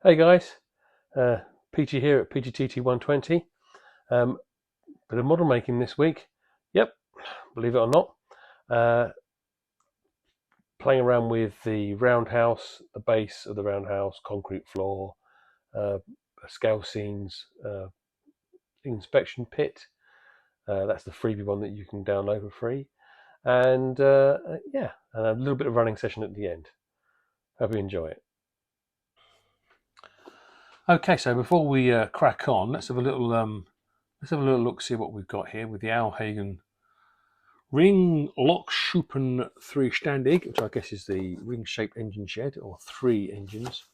Hey guys, Peachy here at Peachy TT120. Bit of model making this week. Yep, believe it or not. Playing around with the roundhouse, the base of the roundhouse, concrete floor, SCALESCENES inspection pit. That's the freebie one that you can download for free. And yeah, and a little bit of running session at the end. Hope you enjoy it. Okay, so before we crack on, let's have a little look, see what we've got here with the Alhagen Ring Lokschuppen 3-standig, which I guess is the ring-shaped engine shed, or 3 engines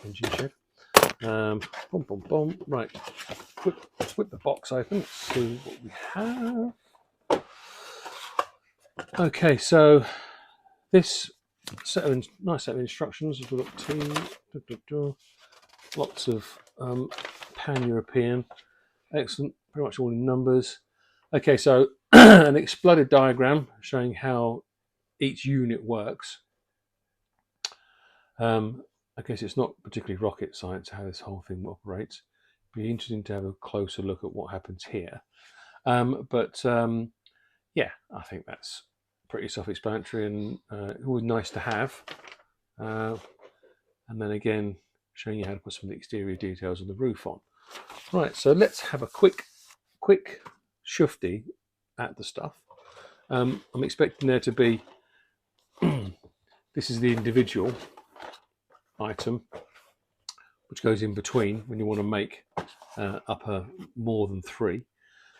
engine shed. Boom, boom, boom. Right, whip the box open. Let's see what we have. Okay, so this nice set of instructions. We've got lots of pan-European, excellent, pretty much all in numbers. Okay, so an exploded diagram showing how each unit works. I guess it's not particularly rocket science how this whole thing operates. It'd be interesting to have a closer look at what happens here. Yeah, I think that's pretty self-explanatory and always nice to have. And then again, showing you how to put some of the exterior details of the roof on. Right, so let's have a quick shufti at the stuff. I'm expecting there to be, this is the individual item, which goes in between when you want to make up more than 3.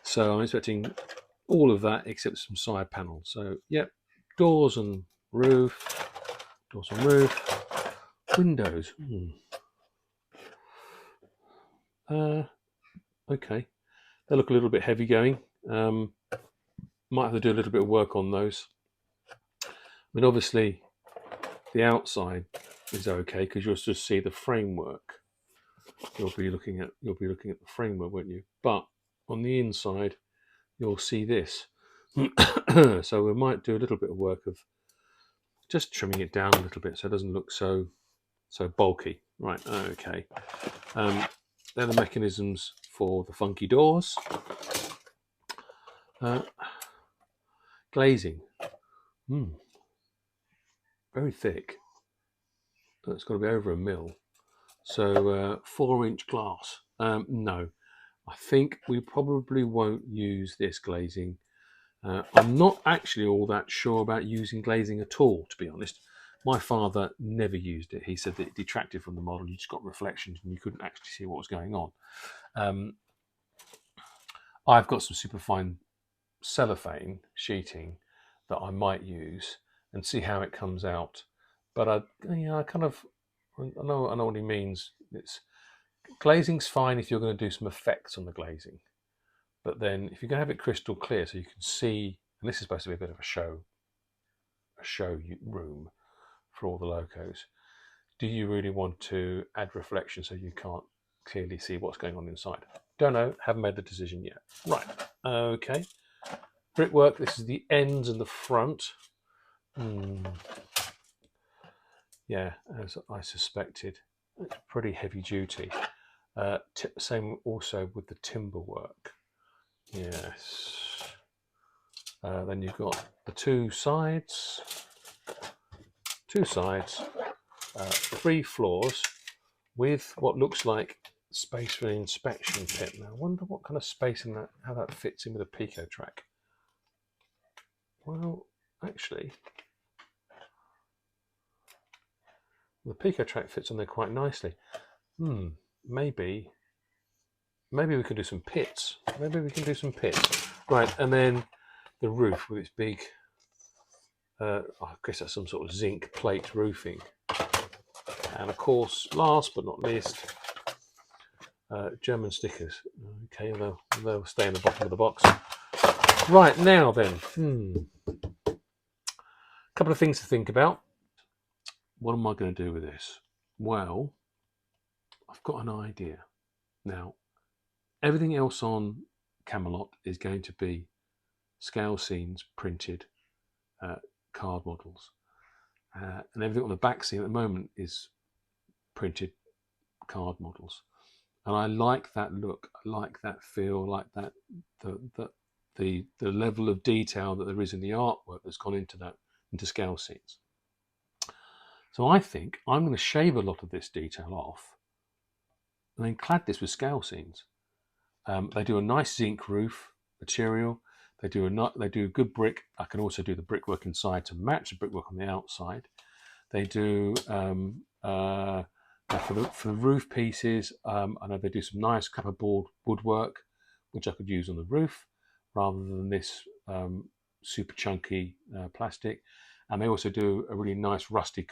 So I'm expecting all of that except some side panels. So yep, doors and roof, windows. Okay, they look a little bit heavy going. Might have to do a little bit of work on those. I mean, obviously, the outside is okay because you'll just see the framework. You'll be looking at the framework, won't you? But on the inside, you'll see this. So we might do a little bit of work of just trimming it down a little bit so it doesn't look so bulky. Right? Okay. They're the mechanisms for the funky doors. Glazing. Very thick. It's got to be over a mil. So 4-inch glass. No, I think we probably won't use this glazing. I'm not actually all that sure about using glazing at all, to be honest. My father never used it. He said that it detracted from the model. You just got reflections and you couldn't actually see what was going on. I've got some superfine cellophane sheeting that I might use and see how it comes out. But I know what he means. Glazing's fine if you're going to do some effects on the glazing, but then if you're going to have it crystal clear so you can see, and this is supposed to be a bit of a show room for all the locos, do you really want to add reflection so you can't clearly see what's going on inside? Don't know, haven't made the decision yet. Right, okay. Brickwork, this is the ends and the front. Yeah, as I suspected, it's pretty heavy duty. Same also with the timber work. Yes. Then you've got the two sides, 3 floors with what looks like space for an inspection pit. Now I wonder what kind of space in that, how that fits in with a pico track. Well, actually, the pico track fits on there quite nicely. Maybe we can do some pits. Right, and then the roof with its big, I guess that's some sort of zinc plate roofing. And of course, last but not least, German stickers. Okay, they'll stay in the bottom of the box. Right, now then, a couple of things to think about. What am I going to do with this? Well, I've got an idea. Now, everything else on Camelot is going to be SCALESCENES printed card models. And everything on the back scene at the moment is printed card models, and I like that look, I like that feel, like that the level of detail that there is in the artwork that's gone into that, into scale scenes. So I think I'm going to shave a lot of this detail off and then clad this with scale scenes. They do a nice zinc roof material. They do a good brick. I can also do the brickwork inside to match the brickwork on the outside. They do for the roof pieces. I know they do some nice clapperboard woodwork, which I could use on the roof rather than this super chunky plastic. And they also do a really nice rusty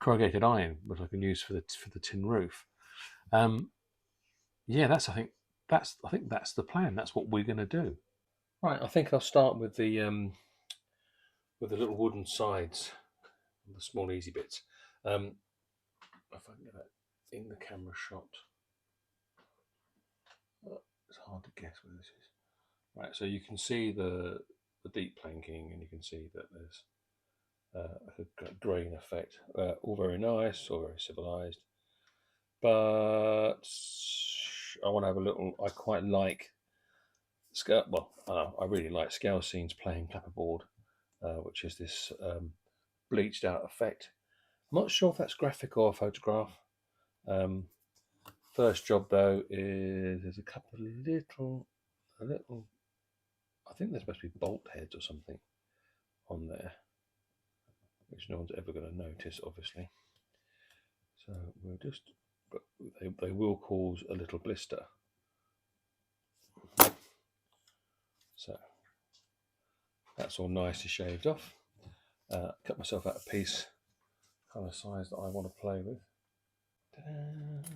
corrugated iron, which I can use for the tin roof. Yeah, I think that's the plan. That's what we're going to do. Right, I think I'll start with the little wooden sides, the small easy bits. If I can get that in the camera shot, it's hard to guess where this is. Right, so you can see the deep planking, and you can see that there's a grain effect. All very nice, all very civilized, but I want to have a little. I quite like I really like SCALESCENES plain clapperboard, which is this bleached out effect. I'm not sure if that's graphic or a photograph. First job though is there's a couple of little. I think there's supposed to be bolt heads or something on there, which no one's ever going to notice, obviously. So we'll just, but they will cause a little blister. So that's all nicely shaved off. Cut myself out a piece, kind of size that I want to play with. Ta-da.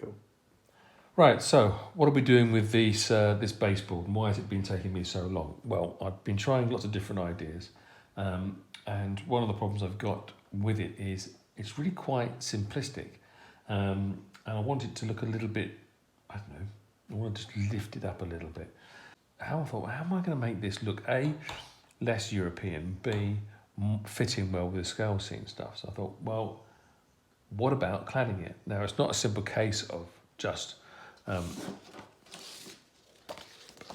Cool. Right, so what are we doing with this baseboard, and why has it been taking me so long? Well, I've been trying lots of different ideas, and one of the problems I've got with it is it's really quite simplistic, and I want it to look a little bit, I don't know, I want to just lift it up a little bit. How am I going to make this look, A, less European, B, fitting well with the scale scene stuff? So I thought, well, what about cladding it? Now, it's not a simple case of just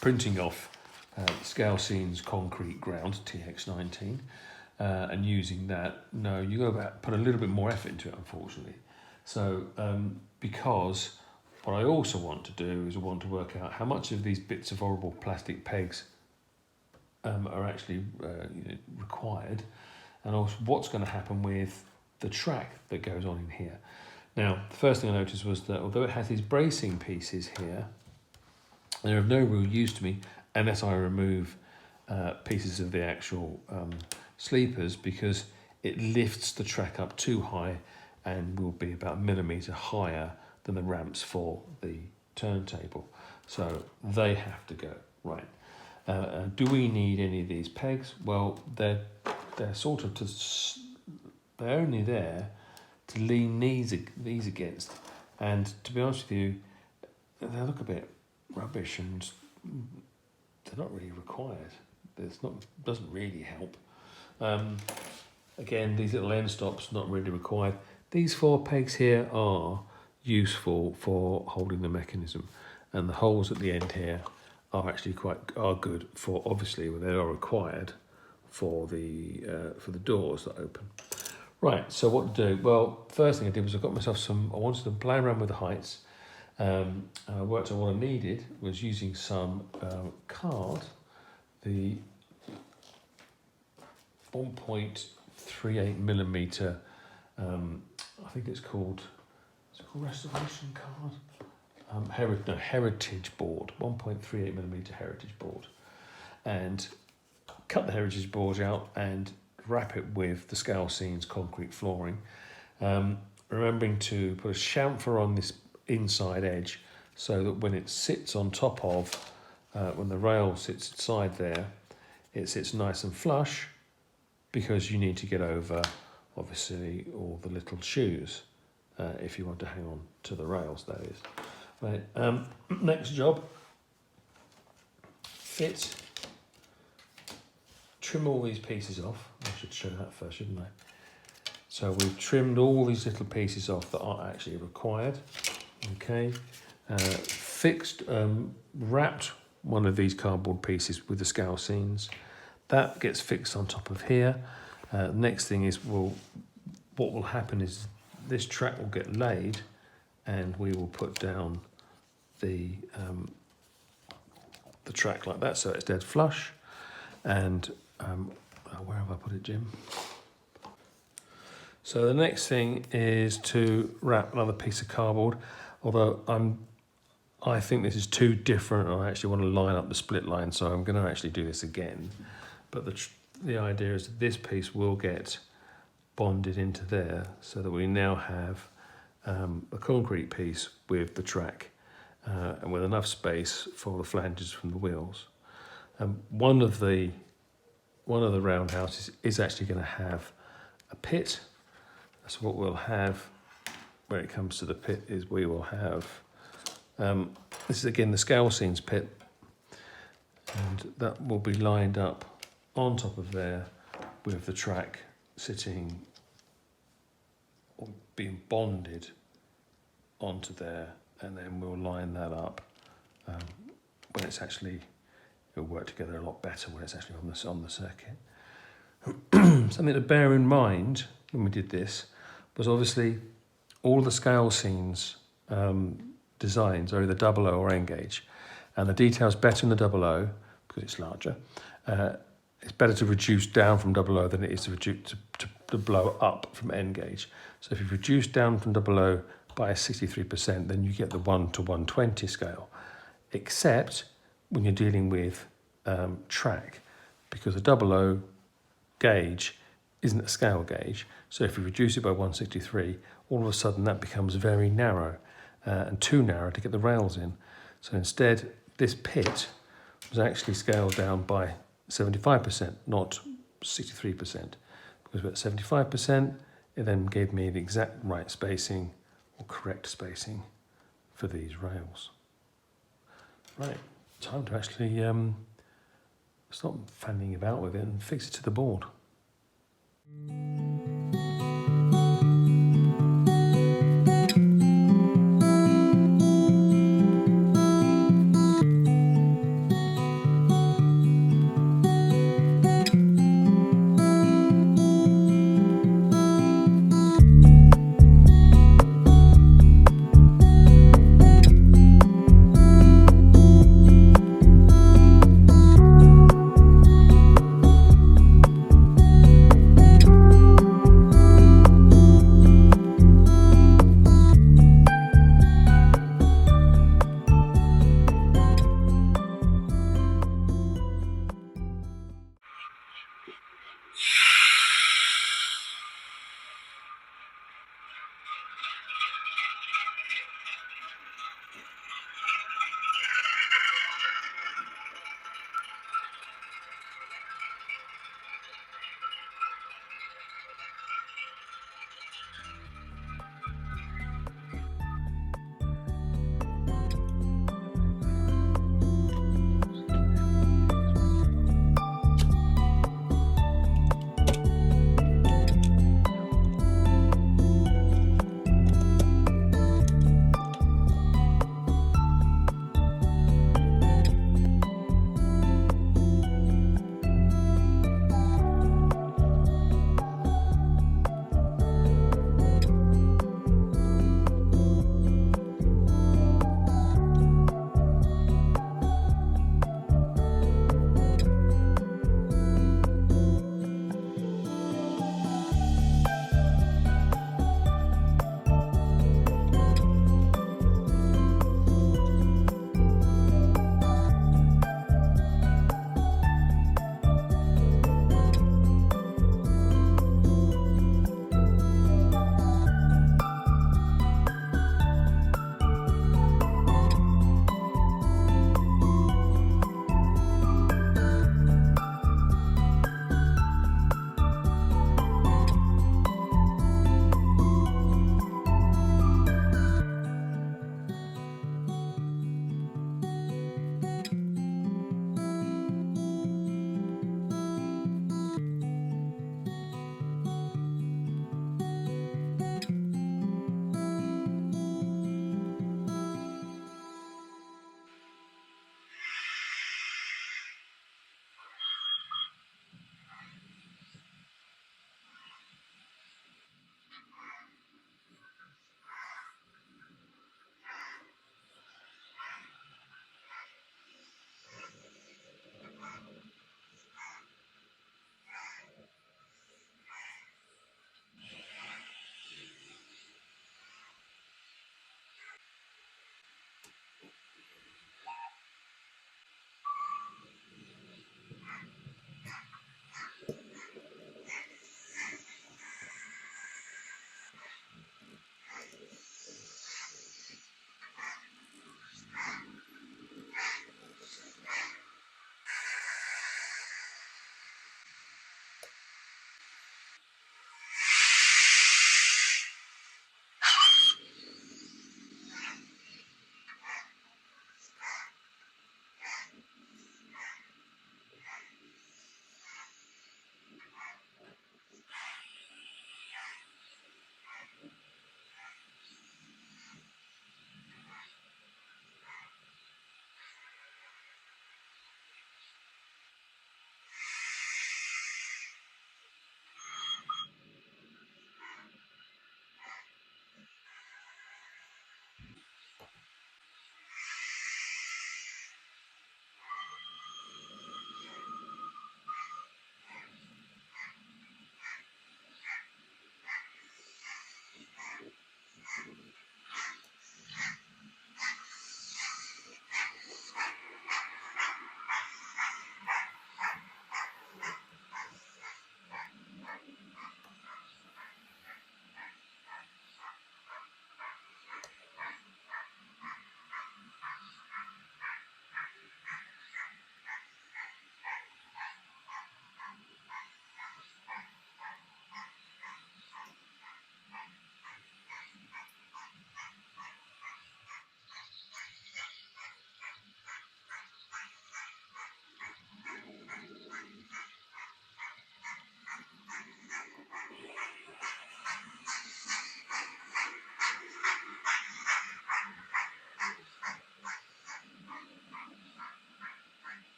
printing off SCALESCENES concrete ground TX19 and using that. No, you got to put a little bit more effort into it, unfortunately. So because what I also want to do is I want to work out how much of these bits of horrible plastic pegs are actually required, and also what's going to happen with the track that goes on in here. Now, the first thing I noticed was that although it has these bracing pieces here, they're of no real use to me unless I remove pieces of the actual sleepers, because it lifts the track up too high and will be about a millimetre higher than the ramps for the turntable. So they have to go, right. Do we need any of these pegs? Well, they're sort of they're only there to lean these against, and to be honest with you, they look a bit rubbish and they're not really required. Doesn't really help. Again, these little end stops not really required. These 4 pegs here are useful for holding the mechanism, and the holes at the end here are actually are good for, obviously, when they are required for the doors that open. Right, so what to do? Well, first thing I did was I got myself I wanted to play around with the heights. And I worked on what I needed was using some card, the 1.38 millimeter, I think it's called restoration card? Heritage board, 1.38 millimeter heritage board. And cut the heritage board out and wrap it with the SCALESCENES concrete flooring. Remembering to put a chamfer on this inside edge so that when it sits on top of, when the rail sits inside there, it sits nice and flush, because you need to get over, obviously, all the little shoes if you want to hang on to the rails, that is. Right, next job, trim all these pieces off. I should show that first, shouldn't I? So we've trimmed all these little pieces off that aren't actually required. Okay, wrapped one of these cardboard pieces with the SCALESCENES. That gets fixed on top of here. Next thing is, what will happen is this track will get laid, and we will put down the track like that, so it's dead flush. And where have I put it, Jim? So the next thing is to wrap another piece of cardboard, although I think this is too different, and I actually want to line up the split line, so I'm going to actually do this again. But the idea is that this piece will get bonded into there, so that we now have a concrete piece with the track and with enough space for the flanges from the wheels. One of the roundhouses is actually going to have a pit. So what we'll have when it comes to the pit is we will have, this is again the SCALESCENES pit, and that will be lined up on top of there with the track sitting or being bonded onto there, and then we'll line that up when it's actually, it'll work together a lot better when it's actually on the circuit. Something to bear in mind when we did this was obviously all the SCALESCENES designs are either 00 or N gauge, and the detail's better in the 00 because it's larger. It's better to reduce down from 00 than it is to blow up from N gauge. So if you reduce down from 00 by 63%, then you get the 1:120 scale, except when you're dealing with track, because a 00 gauge isn't a scale gauge. So if you reduce it by 163, all of a sudden that becomes very narrow and too narrow to get the rails in. So instead, this pit was actually scaled down by 75%, not 63%. Because we're at 75%, it then gave me the exact right spacing or correct spacing for these rails. Right, time to actually stop fanning about with it and fix it to the board.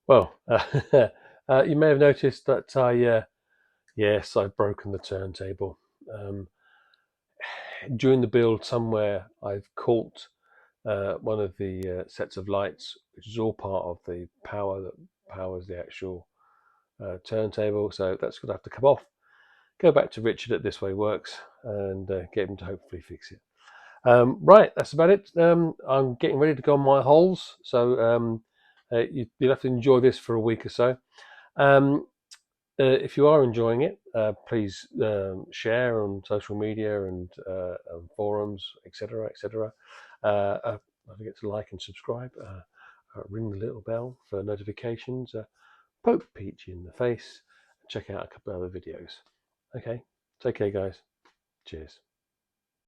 Well, you may have noticed that yes, I've broken the turntable. Um, During the build somewhere, I've caught one of the sets of lights, which is all part of the power that powers the actual turntable. So that's going to have to come off. Go back to Richard at This Way Works and get him to hopefully fix it. Right, that's about it. I'm getting ready to go on my holes, so you'll have to enjoy this for a week or so. If you are enjoying it, please share on social media and forums, etc., etc. Don't forget to like and subscribe. Ring the little bell for notifications. Poke Peachy in the face. Check out a couple of other videos. Okay, take care, guys. Cheers.